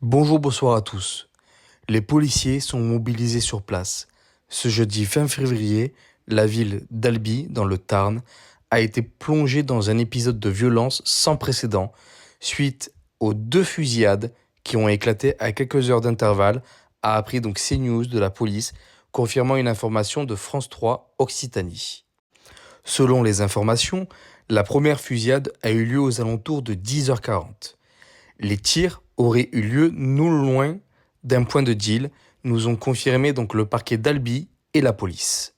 Bonjour, bonsoir à tous. Les policiers sont mobilisés sur place. Ce jeudi 20 février, la ville d'Albi, dans le Tarn, a été plongée dans un épisode de violence sans précédent suite aux deux fusillades qui ont éclaté à quelques heures d'intervalle, a appris donc CNews de la police, confirmant une information de France 3 Occitanie. Selon les informations, la première fusillade a eu lieu aux alentours de 10h40. Les tirs auraient eu lieu non loin d'un point de deal, nous ont confirmé donc le parquet d'Albi et la police.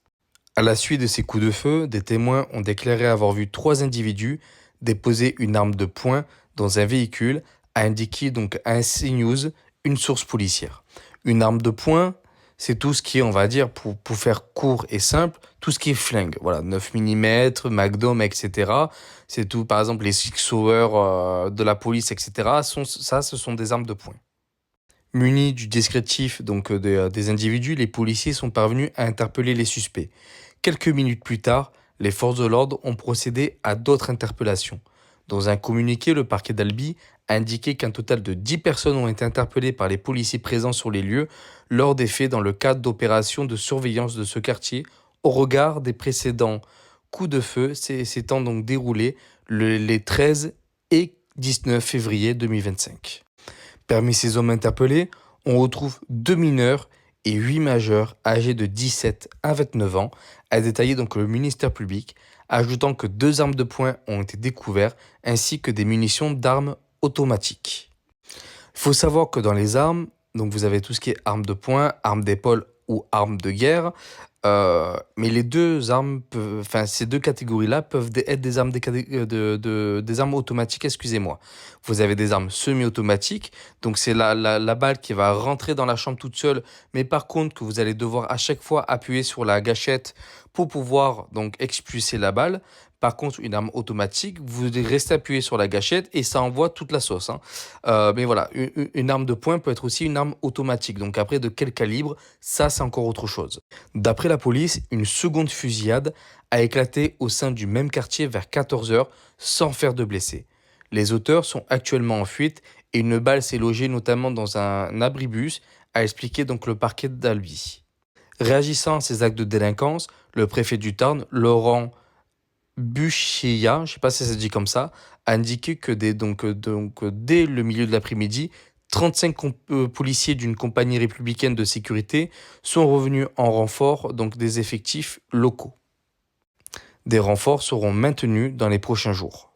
À la suite de ces coups de feu, des témoins ont déclaré avoir vu trois individus déposer une arme de poing dans un véhicule, a indiqué donc à CNews une source policière. Une arme de poing, c'est tout ce qui est, on va dire, pour faire court et simple, tout ce qui est flingue. Voilà, 9 mm, Magnum, etc. C'est tout, par exemple, les Six Sauer de la police, etc. Ce sont des armes de poing. Munis du descriptif des individus, les policiers sont parvenus à interpeller les suspects. Quelques minutes plus tard, les forces de l'ordre ont procédé à d'autres interpellations. Dans un communiqué, le parquet d'Albi a indiqué qu'un total de 10 personnes ont été interpellées par les policiers présents sur les lieux lors des faits dans le cadre d'opérations de surveillance de ce quartier au regard des précédents coups de feu s'étant donc déroulés les 13 et 19 février 2025. Parmi ces hommes interpellés, on retrouve 2 mineurs et 8 majeurs âgés de 17 à 29 ans, a détaillé donc le ministère public, ajoutant que 2 armes de poing ont été découvertes ainsi que des munitions d'armes automatiques. Il faut savoir que dans les armes, donc vous avez tout ce qui est armes de poing, armes d'épaule ou armes de guerre, mais les deux armes, ces deux catégories-là peuvent être des armes, des armes automatiques, excusez-moi. Vous avez des armes semi-automatiques, donc c'est la balle qui va rentrer dans la chambre toute seule, mais par contre que vous allez devoir à chaque fois appuyer sur la gâchette pour pouvoir donc expulser la balle. Par contre, une arme automatique, vous restez appuyé sur la gâchette et ça envoie toute la sauce. Mais voilà, une arme de poing peut être aussi une arme automatique. Donc après, de quel calibre, ça c'est encore autre chose. D'après la police, une seconde fusillade a éclaté au sein du même quartier vers 14h sans faire de blessés. Les auteurs sont actuellement en fuite et une balle s'est logée notamment dans un abribus, a expliqué donc le parquet d'Albi. Réagissant à ces actes de délinquance, le préfet du Tarn, Laurent Bucheya, je ne sais pas si ça se dit comme ça, a indiqué que dès le milieu de l'après-midi, 35 policiers d'une compagnie républicaine de sécurité sont revenus en renfort donc des effectifs locaux. Des renforts seront maintenus dans les prochains jours.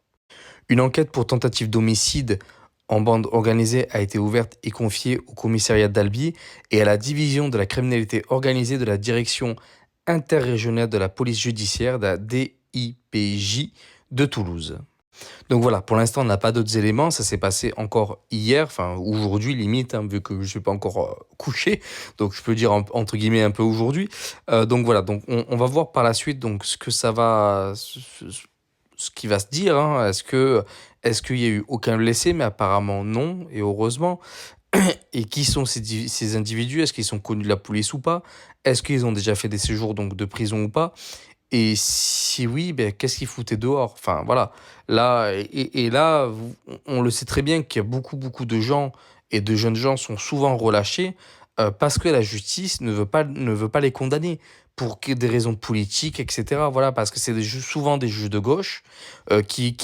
Une enquête pour tentative d'homicide en bande organisée a été ouverte et confiée au commissariat d'Albi et à la division de la criminalité organisée de la direction interrégionale de la police judiciaire, de la DIPJ de Toulouse. Donc voilà, pour l'instant, on n'a pas d'autres éléments. Ça s'est passé encore hier, enfin aujourd'hui limite, vu que je ne suis pas encore couché. Donc je peux dire entre guillemets un peu aujourd'hui. Donc voilà, donc on va voir par la suite donc ce que ça va, ce qui va se dire. Est-ce qu'il y a eu aucun blessé? Mais apparemment non, et heureusement. Et qui sont ces individus? Est-ce qu'ils sont connus de la police ou pas? Est-ce qu'ils ont déjà fait des séjours donc de prison ou pas? Et si oui, ben, qu'est-ce qu'ils foutaient dehors? Enfin, voilà. Là, et là, on le sait très bien qu'il y a beaucoup de gens et de jeunes gens sont souvent relâchés parce que la justice ne veut pas les condamner pour des raisons politiques, etc. Voilà, parce que c'est souvent des juges de gauche qui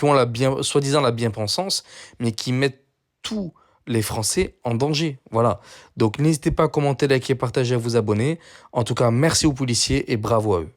ont soi-disant la bien-pensance, mais qui mettent tous les Français en danger. Voilà. Donc, n'hésitez pas à commenter, liker, partager, à vous abonner. En tout cas, merci aux policiers et bravo à eux.